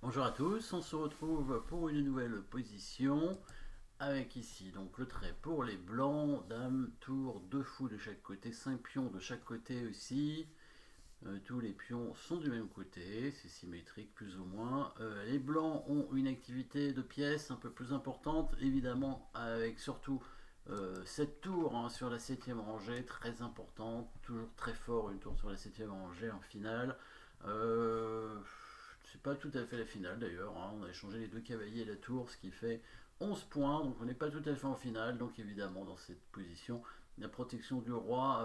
Bonjour à tous, on se retrouve pour une nouvelle position avec ici donc le trait pour les blancs, dame, tour, deux fous de chaque côté, 5 pions de chaque côté aussi. Tous les pions sont du même côté, c'est symétrique plus ou moins. Les blancs ont une activité de pièces un peu plus importante, évidemment avec surtout cette tour sur la septième rangée, très importante, toujours très fort une tour sur la septième rangée en finale. C'est pas tout à fait la finale d'ailleurs, on a échangé les deux cavaliers et la tour, ce qui fait 11 points, donc on n'est pas tout à fait en finale, donc évidemment dans cette position, la protection du roi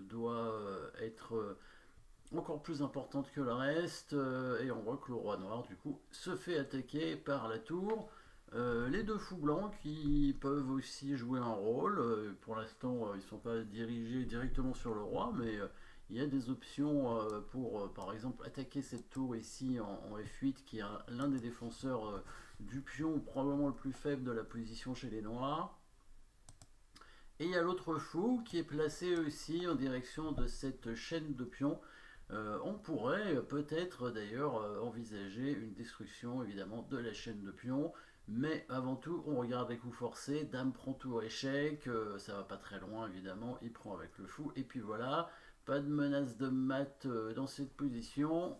doit être encore plus importante que le reste, et on voit que le roi noir du coup se fait attaquer par la tour. Les deux fous blancs qui peuvent aussi jouer un rôle, pour l'instant ils ne sont pas dirigés directement sur le roi, mais il y a des options pour par exemple attaquer cette tour ici en F8 qui est l'un des défenseurs du pion probablement le plus faible de la position chez les noirs. Et il y a l'autre fou qui est placé aussi en direction de cette chaîne de pions. On pourrait peut-être d'ailleurs envisager une destruction évidemment de la chaîne de pions, mais avant tout on regarde les coups forcés, dame prend tour échec, ça va pas très loin évidemment, il prend avec le fou, et puis voilà, pas de menace de mat dans cette position.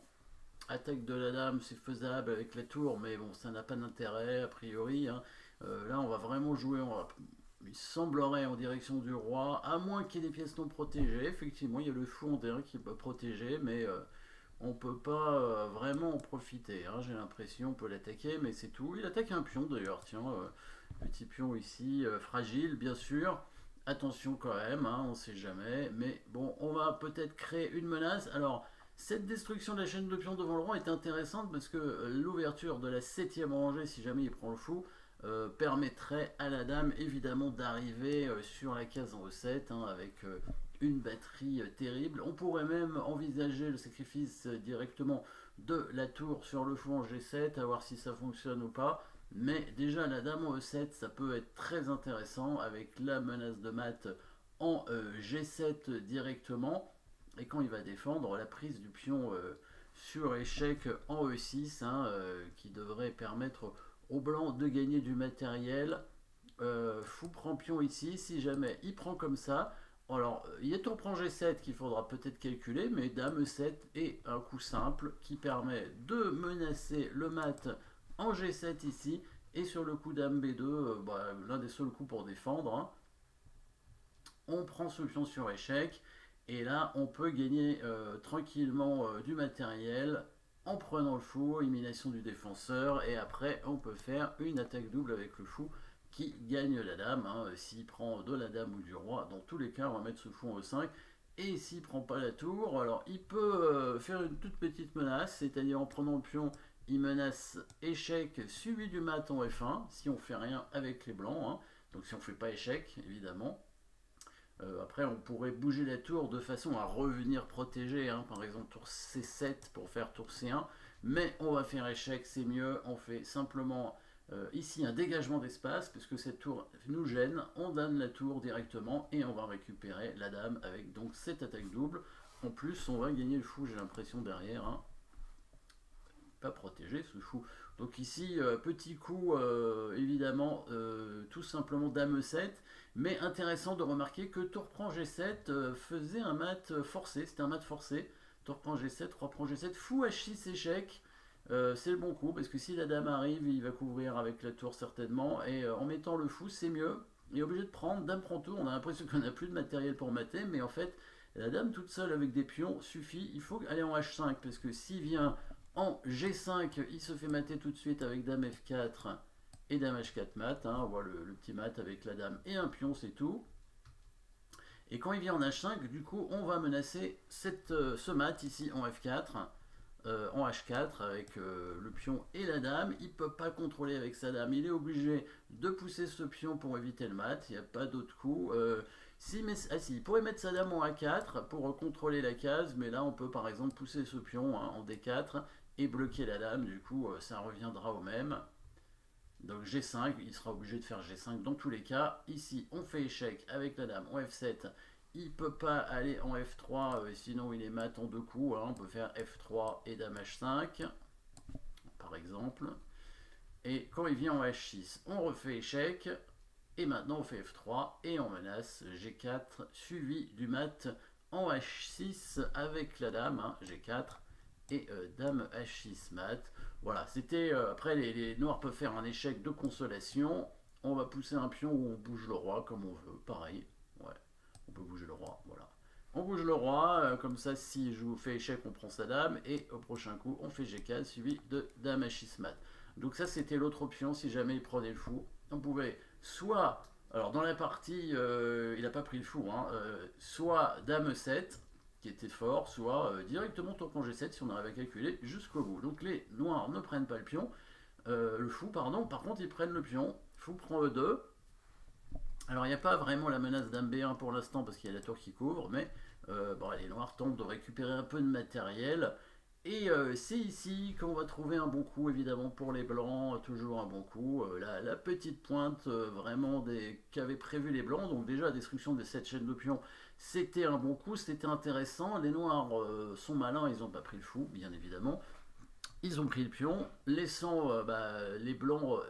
Attaque de la dame, c'est faisable avec la tour, mais bon, ça n'a pas d'intérêt a priori. Là, on va vraiment jouer, il semblerait en direction du roi, à moins qu'il y ait des pièces non protégées. Effectivement, il y a le fou en derrière qui peut protéger, mais on peut pas vraiment en profiter. J'ai l'impression, on peut l'attaquer, mais c'est tout. Il attaque un pion d'ailleurs, tiens, petit pion ici, fragile bien sûr. Attention quand même, on ne sait jamais. Mais bon, on va peut-être créer une menace. Alors, cette destruction de la chaîne de pions devant le roi est intéressante parce que l'ouverture de la septième rangée, si jamais il prend le fou, permettrait à la dame évidemment d'arriver sur la case en E7 avec une batterie terrible. On pourrait même envisager le sacrifice directement de la tour sur le fou en G7, à voir si ça fonctionne ou pas. Mais déjà la dame en E7, ça peut être très intéressant avec la menace de mat en G7 directement. Et quand il va défendre la prise du pion sur échec en E6, qui devrait permettre aux blancs de gagner du matériel. Fou prend pion ici, si jamais il prend comme ça. Alors, il y a tour prend G7 qu'il faudra peut-être calculer, mais dame E7 est un coup simple qui permet de menacer le mat en G7 ici, et sur le coup dame B2, l'un des seuls coups pour défendre. On prend ce pion sur échec, et là on peut gagner tranquillement du matériel en prenant le fou, élimination du défenseur, et après on peut faire une attaque double avec le fou qui gagne la dame. S'il prend de la dame ou du roi, dans tous les cas on va mettre ce fou en E5. Et s'il prend pas la tour, alors il peut faire une toute petite menace, c'est-à-dire en prenant le pion, il menace échec suivi du mat en F1 si on fait rien avec les blancs. Donc si on fait pas échec évidemment. Après, on pourrait bouger la tour de façon à revenir protéger, par exemple tour C7 pour faire tour C1, mais on va faire échec, c'est mieux, on fait simplement ici un dégagement d'espace, puisque cette tour nous gêne, on donne la tour directement et on va récupérer la dame avec donc cette attaque double. En plus, on va gagner le fou, j'ai l'impression, derrière. Pas protégé ce fou. Donc ici, petit coup, évidemment, tout simplement dame E7, mais intéressant de remarquer que tour prend G7 faisait un mat forcé, c'était un mat forcé. Tour prend G7, roi prend G7, fou H6 échec. C'est le bon coup, parce que si la dame arrive, il va couvrir avec la tour certainement, et en mettant le fou, c'est mieux. Il est obligé de prendre, dame prend tour, on a l'impression qu'on n'a plus de matériel pour mater, mais en fait, la dame toute seule avec des pions suffit, il faut aller en H5, parce que s'il vient en G5, il se fait mater tout de suite avec dame F4 et dame H4 mat. On voit le petit mat avec la dame et un pion, c'est tout. Et quand il vient en H5, du coup, on va menacer ce mat ici en F4, en H4 avec le pion et la dame. Il ne peut pas contrôler avec sa dame. Il est obligé de pousser ce pion pour éviter le mat. Il n'y a pas d'autre coup. Il pourrait mettre sa dame en A4 pour contrôler la case, mais là on peut par exemple pousser ce pion en D4 et bloquer la dame, du coup ça reviendra au même. Donc G5, il sera obligé de faire G5 dans tous les cas. Ici on fait échec avec la dame en F7, il ne peut pas aller en F3, sinon il est mat en deux coups. On peut faire F3 et dame H5. par exemple. Et quand il vient en H6, on refait échec. Et maintenant on fait F3 et on menace G4 suivi du mat en H6 avec la dame, hein, G4 et dame H6 mat. Voilà, c'était après les noirs peuvent faire un échec de consolation. On va pousser un pion où on bouge le roi comme on veut, pareil. Ouais, on peut bouger le roi, voilà. On bouge le roi, comme ça si je vous fais échec on prend sa dame et au prochain coup on fait G4 suivi de dame H6 mat. Donc ça c'était l'autre option si jamais il prenait le fou. On pouvait soit, alors dans la partie, il n'a pas pris le fou, hein, soit dame 7, qui était fort, soit directement tour G 7 si on arrive à calculer jusqu'au bout. Donc les noirs ne prennent pas le pion, le fou, pardon, par contre ils prennent le pion, fou prend E2. Alors il n'y a pas vraiment la menace dame B1 pour l'instant parce qu'il y a la tour qui couvre, mais bon, les noirs tentent de récupérer un peu de matériel. Et c'est ici qu'on va trouver un bon coup, évidemment, pour les blancs, toujours un bon coup. La petite pointe, vraiment, qu'avaient prévu les blancs. Donc déjà, la destruction de cette chaîne de pions, c'était un bon coup, c'était intéressant. Les noirs sont malins, ils n'ont pas pris le fou, bien évidemment. Ils ont pris le pion, laissant les blancs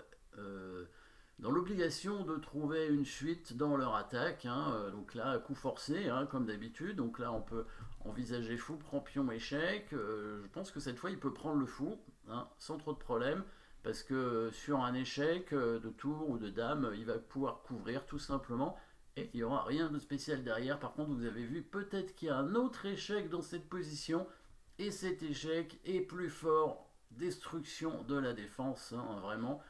dans l'obligation de trouver une suite dans leur attaque. Hein. Donc là, coup forcé, hein, comme d'habitude. Donc là, on peut envisager fou, prend pion, échec. Je pense que cette fois, il peut prendre le fou, hein, sans trop de problème. Parce que sur un échec de tour ou de dame, il va pouvoir couvrir tout simplement. Et il n'y aura rien de spécial derrière. Par contre, vous avez vu, peut-être qu'il y a un autre échec dans cette position. Et cet échec est plus fort. Destruction de la défense, hein, vraiment.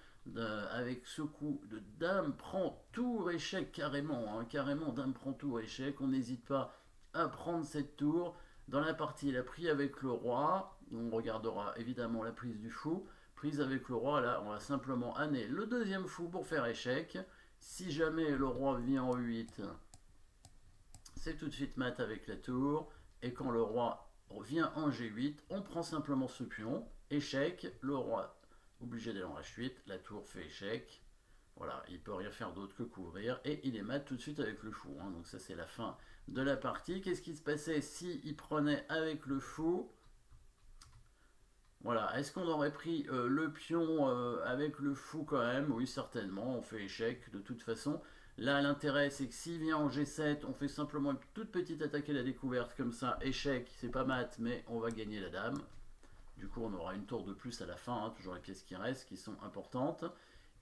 Avec ce coup de dame prend tour échec carrément, hein, carrément dame prend tour échec, on n'hésite pas à prendre cette tour. Dans la partie il a pris avec le roi, on regardera évidemment la prise du fou, prise avec le roi, là on va simplement amener le deuxième fou pour faire échec. Si jamais le roi vient en 8, c'est tout de suite mat avec la tour, et quand le roi revient en G8, on prend simplement ce pion, échec, le roi obligé d'aller en H8, la tour fait échec, voilà, il peut rien faire d'autre que couvrir, et il est mat tout de suite avec le fou, hein. Donc ça c'est la fin de la partie. Qu'est-ce qui se passait si il prenait avec le fou? Voilà, est-ce qu'on aurait pris le pion avec le fou quand même? Oui, certainement, on fait échec de toute façon. Là, l'intérêt, c'est que s'il vient en G7, on fait simplement une toute petite attaque à la découverte, comme ça, échec, c'est pas mat, mais on va gagner la dame. Du coup, on aura une tour de plus à la fin, hein, toujours les pièces qui restent, qui sont importantes.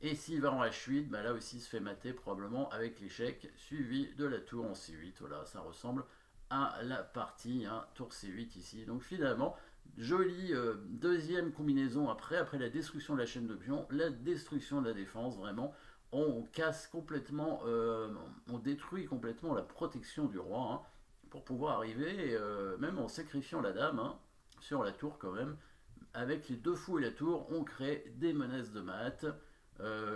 Et s'il va en H8, bah là aussi, il se fait mater probablement avec l'échec, suivi de la tour en C8. Voilà, ça ressemble à la partie, hein, tour C8 ici. Donc finalement, jolie deuxième combinaison après la destruction de la chaîne de pions, la destruction de la défense, vraiment. On casse complètement, on détruit complètement la protection du roi, hein, pour pouvoir arriver, même en sacrifiant la dame, hein, sur la tour quand même. Avec les deux fous et la tour, on crée des menaces de mat.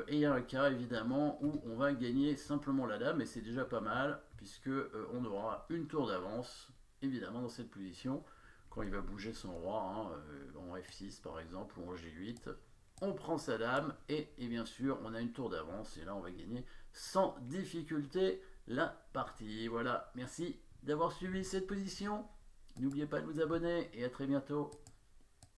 Et il y a un cas évidemment où on va gagner simplement la dame, et c'est déjà pas mal, puisque on aura une tour d'avance, évidemment dans cette position, quand il va bouger son roi, hein, en F6 par exemple, ou en G8. On prend sa dame, et bien sûr on a une tour d'avance, et là on va gagner sans difficulté la partie. Voilà, merci d'avoir suivi cette position. N'oubliez pas de vous abonner, et à très bientôt.